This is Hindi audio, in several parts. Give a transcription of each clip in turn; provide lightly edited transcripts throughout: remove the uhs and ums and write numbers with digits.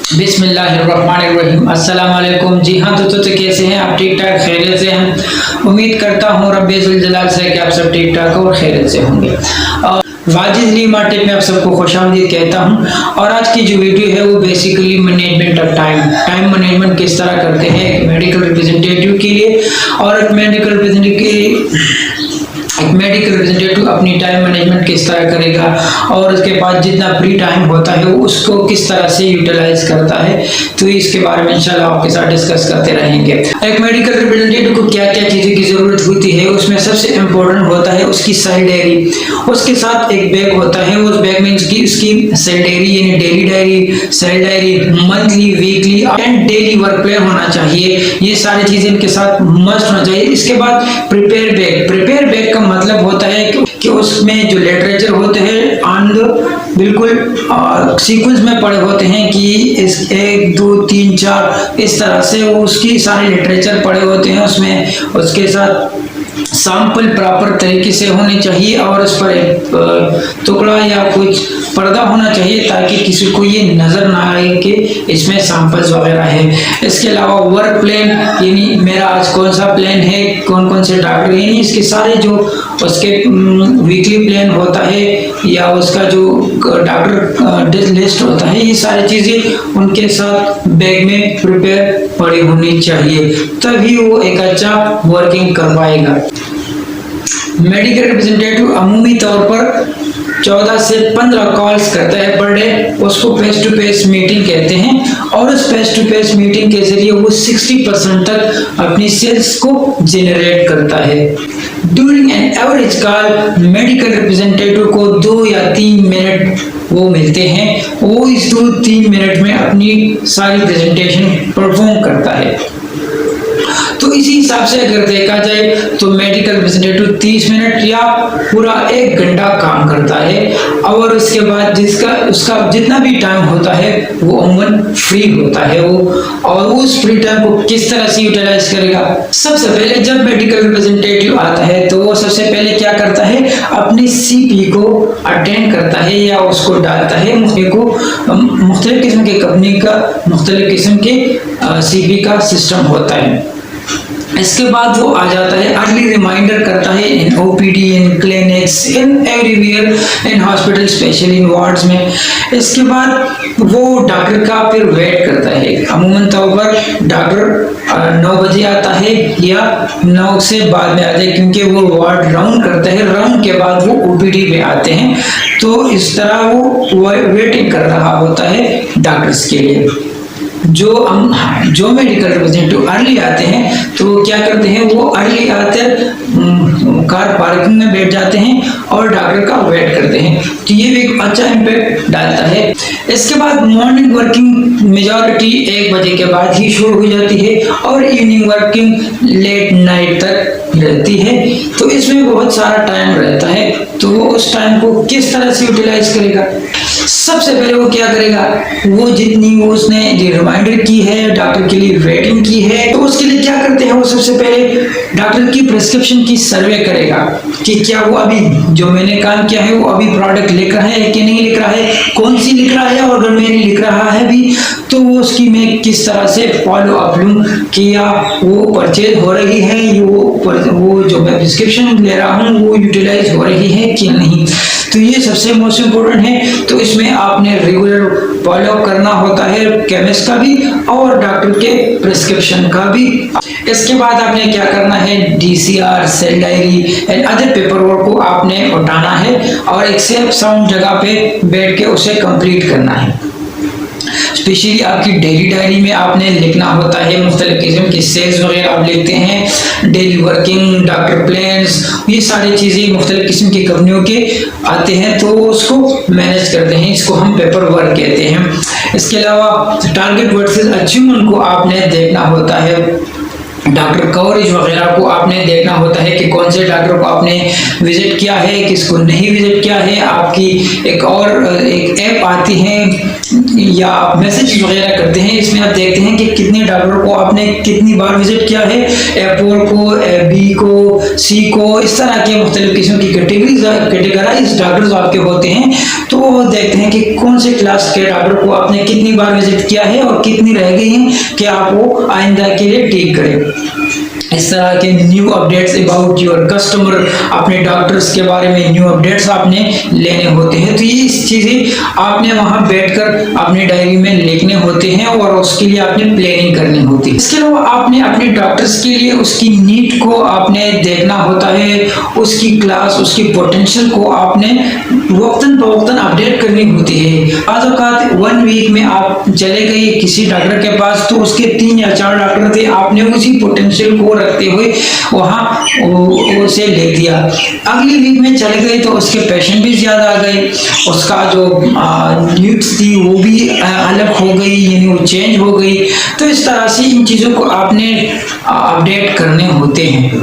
बिस्मिल्लाहिर्रहमानिर्रहीम। अस्सलाम वालेकुम। जी हाँ दोस्तों, तो कैसे हैं आप? ठीक ठाक खैरियत से हैं? उम्मीद करता हूँ रब्बे जुल जलाल से कि आप सब ठीक ठाक और खैरियत से होंगे। और वाजिद ली मार्केट में आप सबको खुशामदीद कहता हूँ। और आज की जो वीडियो है वो basically management of time management किस तरह करते हैं एक मेडिकल रिप्रेजेंटेटिव के लिए। और एक मेडिकल रिप्रेजेंटेटिव अपनी टाइम मैनेजमेंट किस तरह करेगा और उसके पास जितना फ्री टाइम होता है वो उसको किस तरह से यूटिलाइज करता है, तो इसके बारे में इंशाल्लाह आपके साथ डिस्कस करते रहेंगे। एक मेडिकल रिप्रेजेंटेटिव को क्या क्या चीज़ों की ज़रूरत होती है, उसमें सबसे इम्पोर्टेंट होता है उसकी सेल डायरी। उसके साथ एक बैग होता है, उस बैग में उसकी सेल डायरी यानी daily diary, sale diary, monthly, weekly and daily work plan होना चाहिए। ये सारी चीज़ें इनके साथ मस्ट होना चाहिए। इसके बाद प्रिपेयर बैग का मतलब होता है कि उसमें जो लिटरेचर होते हैं बिल्कुल सीक्वेंस में पड़े होते हैं कि इस 1 2 3 4 इस तरह से वो उसकी सारे लिटरेचर पड़े होते हैं उसमें। उसके साथ सैंपल प्रॉपर तरीके से होने चाहिए और उस पर एक टुकड़ा या कुछ पर्दा होना चाहिए ताकि किसी को ये नजर ना आए कि इसमें सैंपल्स वगैरह है। इसके अलावा वर्क प्लान यानी मेरा आज कौन सा प्लान है, कौन कौन से डॉक्टर, यानी इसके सारे जो उसके वीकली प्लान होता है या उसका जो डॉक्टर लिस्ट होता है, ये सारी चीज़ें उनके साथ बैग में प्रिपेयर पड़ी होनी चाहिए, तभी वो एक अच्छा वर्किंग कर पाएगा। मेडिकल रिप्रेजेंटेटिव अमूमी तौर पर 14 से 15 कॉल्स करता है पर डे, उसको फेस टू फेस मीटिंग कहते हैं। और उस फेस टू फेस मीटिंग के जरिए वो 60% तक अपनी सेल्स को जनरेट करता है। During an average call medical representative को 2 या 3 मिनट वो मिलते हैं। वो इस 2-3 मिनट में अपनी सारी प्रेजेंटेशन परफॉर्म करता है। तो इसी हिसाब से अगर देखा जाए तो मेडिकल रिप्रेजेंटेटिव 30 मिनट या पूरा 1 घंटा काम करता है। और उसके बाद उसका जितना भी टाइम होता है वो अमूमन फ्री होता है वो, और उस फ्री टाइम को किस तरह से यूटिलाइज करेगा। सबसे पहले जब मेडिकल रिप्रेजेंटेटिव आता है तो वो सबसे पहले क्या करता है, अपनी सीपी को अटेंड करता है या उसको डालता है। मुख्तलिफ किस्म के कंपनी का मुख्तलिफ किस्म के सीपी का सिस्टम होता है। इसके बाद वो आ जाता है, अर्ली रिमाइंडर करता है in OPD, in clinics, in everywhere, in hospital, specially in wards में। इसके बाद वो डॉक्टर का फिर वेट करता है। अमूमन तौर पर डॉक्टर 9 बजे आता है या 9 से बाद में आता है, क्योंकि वो वार्ड राउंड करता है। राउंड के बाद वो ओपीडी में आते हैं, तो इस तरह वो वेटिंग कर रहा होता है डॉक्टर्स के लिए। जो मेडिकल रिप्रेजेंटेटिव अर्ली आते हैं तो वो क्या करते हैं, वो अर्ली आकर कार पार्किंग में बैठ जाते हैं और डॉक्टर का वेट करते हैं, तो ये भी एक अच्छा इम्पैक्ट डालता है। इसके बाद मॉर्निंग वर्किंग मेजॉरिटी 1 बजे के बाद ही शुरू हो जाती है और इवनिंग वर्किंग लेट नाइट तक रहती है। तो इसमें बहुत सारा टाइम रहता है, तो वो उस टाइम को किस तरह से यूटिलाइज करेगा। सबसे पहले वो क्या करेगा, वो जितनी उसने रिमाइंडर की है, डॉक्टर के लिए वेटिंग की है, तो उसके लिए क्या करते हैं, वो सबसे पहले डॉक्टर की प्रिस्क्रिप्शन की सर्वे करेगा कि क्या वो अभी जो मैंने काम किया है वो अभी प्रोडक्ट लिख रहा है कि नहीं लिख रहा है, कौन सी लिख रहा है, और अगर मैंने लिख रहा है भी तो वो उसकी मैं किस तरह से फॉलो अप लूँ कि या वो परचेज हो रही है, वो जो मैं प्रिस्क्रिप्शन ले रहा हूँ वो यूटिलाइज हो रही है कि नहीं। तो ये सबसे मोस्ट इम्पोर्टेंट है। तो इसमें आपने रेगुलर फॉलो करना होता है केमिस्ट का भी और डॉक्टर के प्रिस्क्रिप्शन का भी। इसके बाद आपने क्या करना है, DCR, sale diary and other paper work को आपने उठाना है और एक सेफ साउंड जगह पे बैठ के उसे कंप्लीट करना है। स्पेशली आपकी डेली डायरी में आपने लिखना होता है मुख्तलिफ किस्म की सेल्स वगैरह आप लिखते हैं, डेली वर्किंग, डॉक्टर प्लान्स, ये सारी चीज़ें मुख्तलिफ किस्म की कंपनियों के आते हैं, तो उसको मैनेज करते हैं। इसको हम पेपर वर्क कहते हैं। इसके अलावा टारगेट वर्सेस अचीवमेंट को आपने देखना होता है। डॉक्टर कवरेज वगैरह को आपने देखना होता है कि कौन से डॉक्टर को आपने विजिट किया है, किसको नहीं विजिट किया है। आपकी एक ऐप आती है या आप मैसेज वगैरह करते हैं, इसमें आप देखते हैं कि कितने डॉक्टर को आपने कितनी बार विजिट किया है, A4 को, B को, C को, इस तरह के मुख्तलिफ किस्म की कैटेगराइज डॉक्टर्स आपके होते हैं। तो वो देखते हैं कि कौन से क्लास के डॉक्टर को आपने कितनी बार विजिट किया है और कितनी रह गई हैं कि आप वो आइंदा के लिए ठीक करें। इस तरह के new updates about your customer, अपने डॉक्टर्स के बारे में न्यू अपडेट्स आपने लेने होते हैं। तो ये चीज़ें आपने वहाँ बैठकर अपनी डायरी में लिखने होते हैं और उसके लिए आपने प्लानिंग करनी होती है। इसके अलावा आपने अपने डॉक्टर्स के लिए उसकी नीड को आपने देखना होता है, उसकी क्लास, उसकी पोटेंशियल को आपने वक्तन फवक्तन अपडेट करनी होती है। आज औकात 1 वीक में आप चले गए किसी डॉक्टर के पास, तो उसके 3 या 4 डॉक्टर थे, आपने उसी पोटेंशियल को रखते हुए वहां उसे ले दिया। अगली वीक में चले गए तो उसके पेशेंट भी ज्यादा आ गए, उसका जो नीड्स थी वो भी अलग हो गई, यानी वो चेंज हो गई। तो इस तरह से इन चीजों को आपने अपडेट करने होते हैं,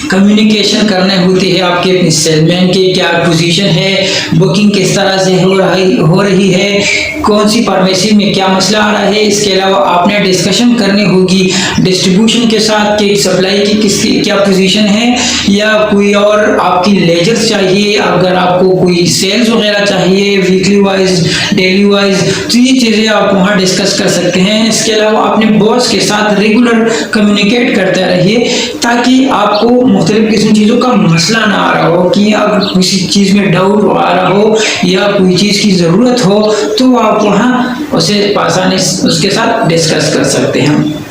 कम्युनिकेशन करने होती है। आपके अपने सेलमैन की क्या पोजीशन है, बुकिंग किस तरह से हो रही है, कौन सी फार्मेसी में क्या मसला आ रहा है। इसके अलावा आपने डिस्कशन करनी होगी डिस्ट्रीब्यूशन के साथ कि सप्लाई की किसकी क्या पोजीशन है, या कोई और आपकी लेजर्स चाहिए, अगर आपको कोई सेल्स वगैरह चाहिए वीकली वाइज, डेली वाइज, तो ये चीज़ें आप वहाँ डिस्कस कर सकते हैं। इसके अलावा अपने बॉस के साथ रेगुलर कम्युनिकेट करते रहिए ताकि आपको मुख्तलिफ किस्म चीज़ों का मसला ना आ रहा हो, कि अगर किसी चीज़ में डाउट आ रहा हो या कोई चीज़ की ज़रूरत हो तो आप वहाँ उसे आसानी उसके साथ डिस्कस कर सकते हैं।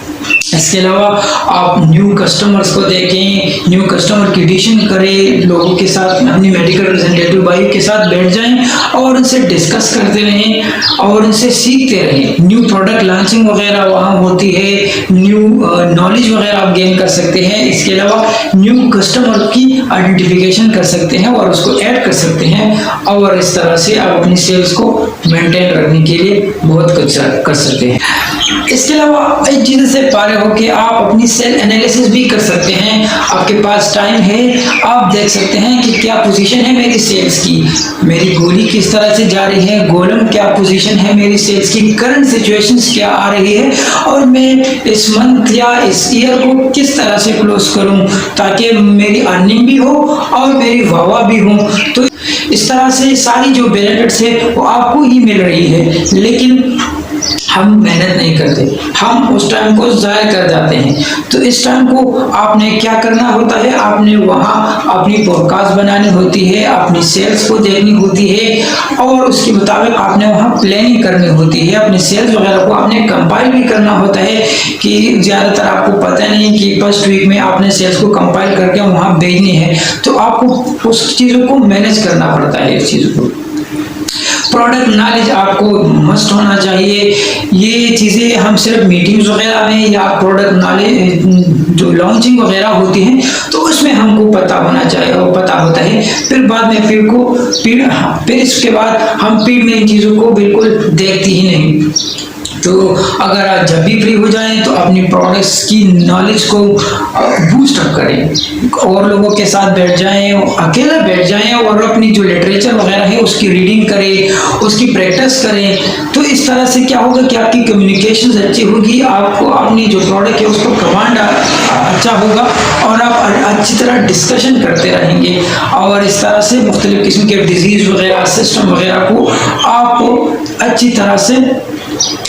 इसके अलावा आप न्यू कस्टमर्स को देखें, न्यू कस्टमर की एडिशन करें, लोगों के साथ अपनी मेडिकल रिप्रेजेंटेटिव भाई के साथ बैठ जाएं और उनसे डिस्कस करते रहें और उनसे सीखते रहें। न्यू प्रोडक्ट लॉन्चिंग वगैरह वहाँ होती है, न्यू नॉलेज वगैरह आप गेन कर सकते हैं। इसके अलावा न्यू कस्टमर की आइडेंटिफिकेशन कर सकते हैं और उसको ऐड कर सकते हैं, और इस तरह से आप अपनी सेल्स को मेंटेन रखने के लिए बहुत कुछ कर सकते हैं। इसके अलावा इस चीज़ से पारे हो कि आप अपनी सेल एनालिसिस भी कर सकते हैं। आपके पास टाइम है, आप देख सकते हैं कि क्या पोजीशन है मेरी सेल्स की, मेरी गोली किस तरह से जा रही है, गोलम क्या पोजीशन है मेरी सेल्स की, करंट सिचुएशंस क्या आ रही है, और मैं इस मंथ या इस ईयर को किस तरह से क्लोज करूं ताकि मेरी अर्निंग भी हो और मेरी वाह भी हो। तो इस तरह से सारी जो बेनिफिट्स है वो आपको ही मिल रही है, लेकिन हम मेहनत नहीं करते, हम उस टाइम को ज़ाया कर जाते हैं। तो इस टाइम को आपने क्या करना होता है, आपने वहाँ अपनी फोरकास्ट बनानी होती है, अपनी सेल्स को देखनी होती है और उसके मुताबिक आपने वहाँ प्लानिंग करनी होती है। अपनी सेल्स वगैरह को आपने कंपाइल भी करना होता है कि ज़्यादातर आपको पता नहीं कि फर्स्ट वीक में आपने सेल्स को कंपाइल करके वहाँ भेजनी है, तो आपको उस चीज़ों को मैनेज करना पड़ता है। इस चीज़ को प्रोडक्ट नॉलेज आपको मस्ट होना चाहिए। ये चीज़ें हम सिर्फ मीटिंग्स वगैरह में या प्रोडक्ट नॉलेज जो लॉन्चिंग वगैरह होती हैं तो उसमें हमको पता होना चाहिए और पता होता है। फिर बाद में फिर इसके बाद हम फील्ड में इन चीज़ों को बिल्कुल देखती ही नहीं। तो अगर आप जब भी फ्री हो जाएं तो अपनी प्रोडक्ट्स की नॉलेज को बूस्ट अप करें और लोगों के साथ बैठ जाएं, अकेला बैठ जाएं और अपनी जो लिटरेचर वगैरह है उसकी रीडिंग करें, उसकी प्रैक्टिस करें। तो इस तरह से क्या होगा कि आपकी कम्युनिकेशन अच्छी होगी, आपको अपनी जो प्रोडक्ट है उसको कमांड अच्छा होगा और आप अच्छी तरह डिस्कशन करते रहेंगे और इस तरह से मुख्तलिफ किस्म के डिजीज़ वगैरह, सिस्टम वगैरह को आप अच्छी तरह से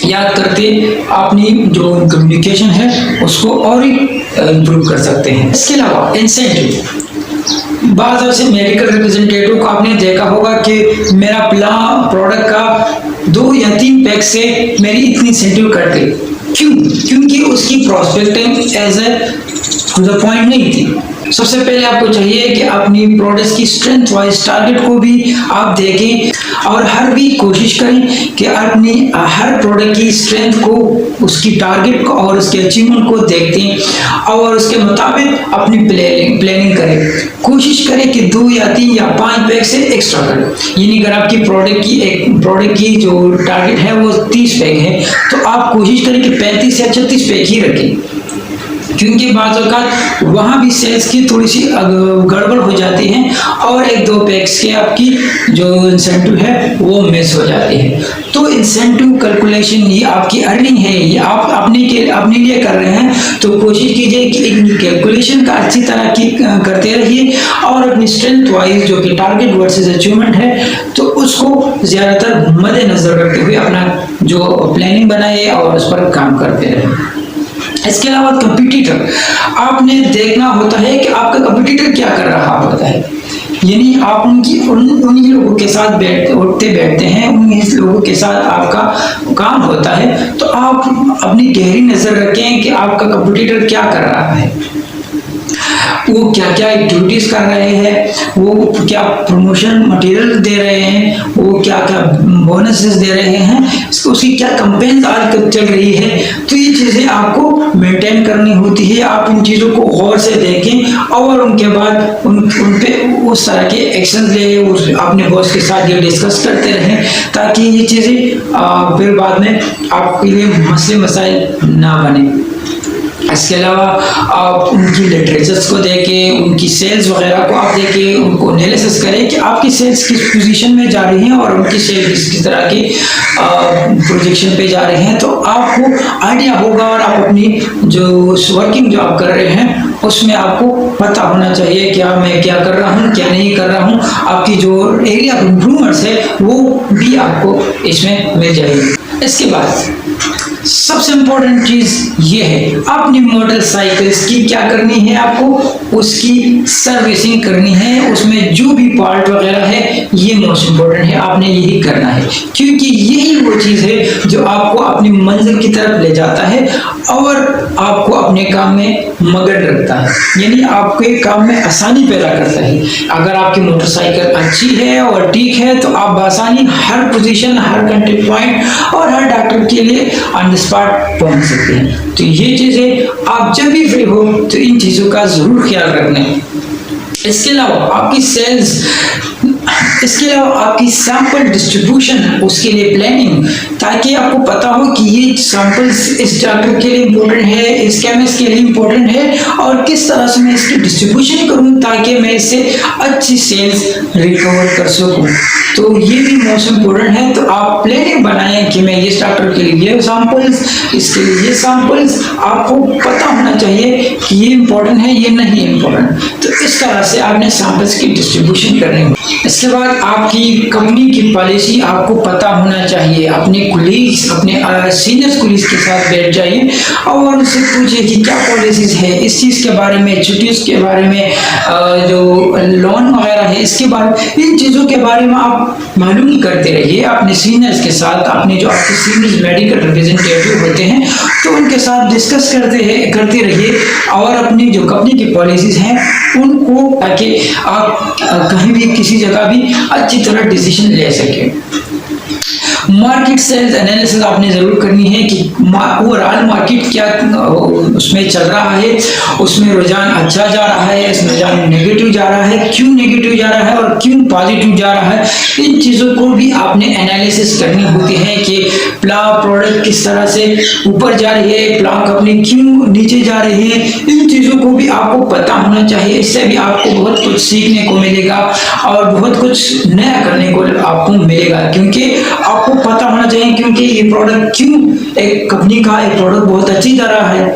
याद करके अपनी जो कम्युनिकेशन है उसको और ही इम्प्रूव कर सकते हैं। इसके अलावा इंसेंटिव, बाज़ ऐसे मेडिकल रिप्रेजेंटेटिव को आपने देखा होगा कि मेरा प्रोडक्ट का 2 या 3 पैक से मेरी इतनी इंसेंटिव कट गई। क्यों? क्योंकि उसकी prospecting as a to the point नहीं थी। सबसे पहले आपको चाहिए कि अपनी प्रोडक्ट्स की स्ट्रेंथ वाइज टारगेट को भी आप देखें और हर वीक कोशिश करें कि अपनी हर प्रोडक्ट की स्ट्रेंथ को, उसकी टारगेट को और उसके अचीवमेंट को देखते हैं और उसके मुताबिक अपनी प्लानिंग करें। कोशिश करें कि 2 या 3 या 5 पैक से एक्स्ट्रा करें। यानी अगर आपकी प्रोडक्ट की जो टारगेट है वो 30 पैक है तो आप कोशिश करें कि 35 या 36 पैक ही रखें। क्योंकि बाज़ औक़ात वहाँ भी सेल्स की थोड़ी सी गड़बड़ हो जाती है और एक दो पैक्स के आपकी जो इंसेंटिव है वो मिस हो जाती है। तो इंसेंटिव कैलकुलेशन ये आपकी अर्निंग है, ये आप अपने लिए कर रहे हैं, तो कोशिश कीजिए कि एक कैलकुलेशन का अच्छी तरह की करते रहिए और अपनी स्ट्रेंथ वाइज जो कि टारगेट वर्सेस अचीवमेंट है तो उसको ज़्यादातर मद्देनजर रखते हुए अपना जो प्लानिंग बनाइए और उस पर काम करते रहें। इसके अलावा कंपटीटर, आपने देखना होता है कि आपका कंपटीटर क्या कर रहा होता है, यानी आप उन्हीं लोगों के साथ उठते बैठते हैं, उन्हीं लोगों के साथ आपका काम होता है। तो आप अपनी गहरी नज़र रखें कि आपका कंपटीटर क्या कर रहा है, वो क्या क्या एक्टिविटीज कर रहे हैं, वो क्या प्रमोशन मटेरियल दे रहे हैं, वो क्या क्या बोनसेस दे रहे हैं, उसकी क्या कंपेन्स आज चल रही है। तो ये चीज़ें आपको मेंटेन करनी होती है। आप इन चीज़ों को गौर से देखें और उनके बाद उन पे उस तरह के एक्शन ले, अपने बॉस के साथ ये डिस्कस करते रहें ताकि ये चीज़ें फिर बाद में आपके लिए मसले मसाइल ना बने। इसके अलावा आप उनकी लिटरेचर्स को देखें, उनकी सेल्स वगैरह को आप देखें, उनको एनालिसिस करें कि आपकी सेल्स किस पोजीशन में जा रही हैं और उनकी सेल किस तरह की प्रोजेक्शन पे जा रही हैं। तो आपको आइडिया होगा और आप अपनी जो वर्किंग जो आप कर रहे हैं उसमें आपको पता होना चाहिए कि मैं क्या कर रहा हूँ, क्या नहीं कर रहा हूँ। आपकी जो एरिया ऑफ इम्प्रूवमेंट्स है वो भी आपको इसमें मिल जाएगी। इसके बाद सबसे इम्पोर्टेंट चीज ये है, अपनी मोटरसाइकिल्स की क्या करनी है, आपको उसकी सर्विसिंग करनी है। उसमें जो भी पार्ट वगैरह है ये मोस्ट इम्पोर्टेंट है, आपने यही करना है क्योंकि यही वो चीज है जो आपको अपनी मंजिल की तरफ ले जाता है और आपको अपने काम में मगन रखता है, यानी आपके काम में आसानी पैदा करता है। अगर आपकी मोटरसाइकिल अच्छी है और ठीक है तो आप आसानी हर पोजीशन, हर कंटेक्ट पॉइंट और हर डॉक्टर के लिए ऑन द स्पॉट पहुंच सकते हैं। तो ये चीजें आप जब भी फ्री हो तो इन चीजों का जरूर ख्याल रखना। इसके अलावा आपकी सेल्स, इसके अलावा आपकी सैंपल डिस्ट्रीब्यूशन, उसके लिए प्लानिंग, ताकि आपको पता हो कि ये सैंपल्स इस डॉक्टर के लिए इम्पोर्टेंट है, इस केमिस्ट के लिए इम्पोर्टेंट है और किस तरह से मैं इसकी डिस्ट्रीब्यूशन करूं ताकि मैं इससे अच्छी सेल्स रिकवर कर सकूं। तो ये भी मोस्ट इम्पोर्टेंट है। तो आप प्लानिंग बनाएं कि मैं इस डॉक्टर के लिए ये सैंपल्स, इसके लिए ये सैंपल्स, आपको पता होना चाहिए कि ये इम्पोर्टेंट है, ये नहीं इम्पोर्टेंट। तो इस तरह से आपने सैंपल्स की डिस्ट्रीब्यूशन करनी है। इसके बाद आपकी कंपनी की पॉलिसी आपको पता होना चाहिए। अपने कुलीग्स, अपने सीनियर कुलीग्स के साथ बैठ जाइए और उनसे पूछिए कि क्या पॉलिसीज है इस चीज़ के बारे में, छुट्टियों के बारे में, जो लोन वगैरह है इसके बारे में, इन चीज़ों के बारे में आप मालूम करते रहिए अपने सीनियर्स के साथ। अपने जो आपके सीनियर मेडिकल रिप्रेजेंटेटिव होते हैं तो उनके साथ डिस्कस करते रहिए और अपनी जो कंपनी की पॉलिसीज हैं उनको, ताकि आप कहीं भी किसी जगह भी अच्छी तरह डिसीजन ले सके। मार्केट सेल्स एनालिसिस आपने जरूर करनी है कि ओवरऑल मार्केट क्या उसमें चल रहा है, उसमें रुझान अच्छा जा रहा है, इसमें रुझान नेगेटिव जा रहा है, क्यों नेगेटिव जा रहा है और क्यों पॉजिटिव जा रहा है। इन चीज़ों को भी आपने एनालिसिस करनी होती है कि प्रोडक्ट किस तरह से ऊपर जा रही है, कंपनी क्यों नीचे जा रही है। इन चीज़ों को भी आपको पता होना चाहिए। इससे भी आपको बहुत कुछ सीखने को मिलेगा और बहुत कुछ नया करने को आपको मिलेगा, क्योंकि आपको पता होना चाहिए क्योंकि ये प्रोडक्ट क्यों, एक कंपनी का एक प्रोडक्ट बहुत अच्छी जा रहा है,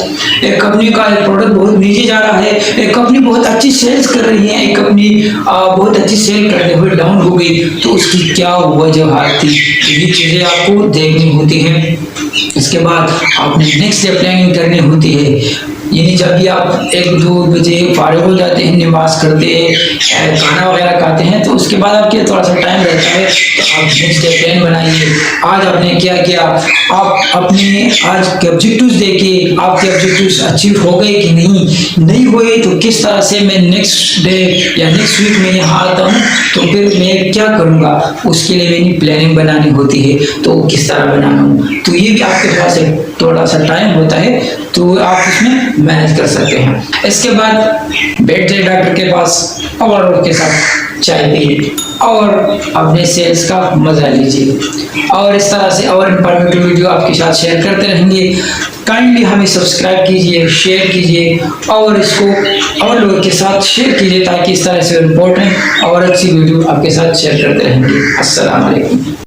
एक कंपनी का एक प्रोडक्ट बहुत नीचे जा रहा है, एक कंपनी बहुत अच्छी सेल्स कर रही है, एक कंपनी बहुत अच्छी सेल करते हुए डाउन हो गई, तो उसकी क्या वजह थी। ये चीज़ें आपको देखनी होती है। इसके बाद आपने नेक्स्ट डे प्लानिंग करनी होती है, यानी जब भी आप 1-2 बजे फारिग हो जाते हैं, नमाज करते हैं, खाना वगैरह खाते हैं, तो उसके बाद आपके थोड़ा सा टाइम रहता है तो आप नेक्स्ट डे प्लान बनाइए। आज आपने क्या किया, आप अपने आज के ऑब्जेक्टिव्स देखिए, आपके ऑब्जेक्टिव्स अचीव हो गए कि नहीं हुए, तो किस तरह से मैं नेक्स्ट डे या नेक्स्ट वीक में यहाँ आता हूँ तो फिर मैं क्या करूँगा, उसके लिए मेरी प्लानिंग बनानी होती है। तो किस तरह बनाना हूँ, तो ये भी आपके पास थोड़ा सा टाइम होता है तो आप उसमें मैनेज कर सकते हैं। इसके बाद बैठ जाए डॉक्टर के पास और उसके साथ चाय पिए और अपने सेल्स का मज़ा लीजिए। और इस तरह से और इंफॉर्मेटिव वीडियो आपके साथ शेयर करते रहेंगे। काइंडली हमें सब्सक्राइब कीजिए, शेयर कीजिए और इसको और लोगों के साथ शेयर कीजिए ताकि इस तरह से इम्पोर्टेंट और अच्छी वीडियो आपके साथ शेयर करते रहेंगे। अस्सलाम वालेकुम।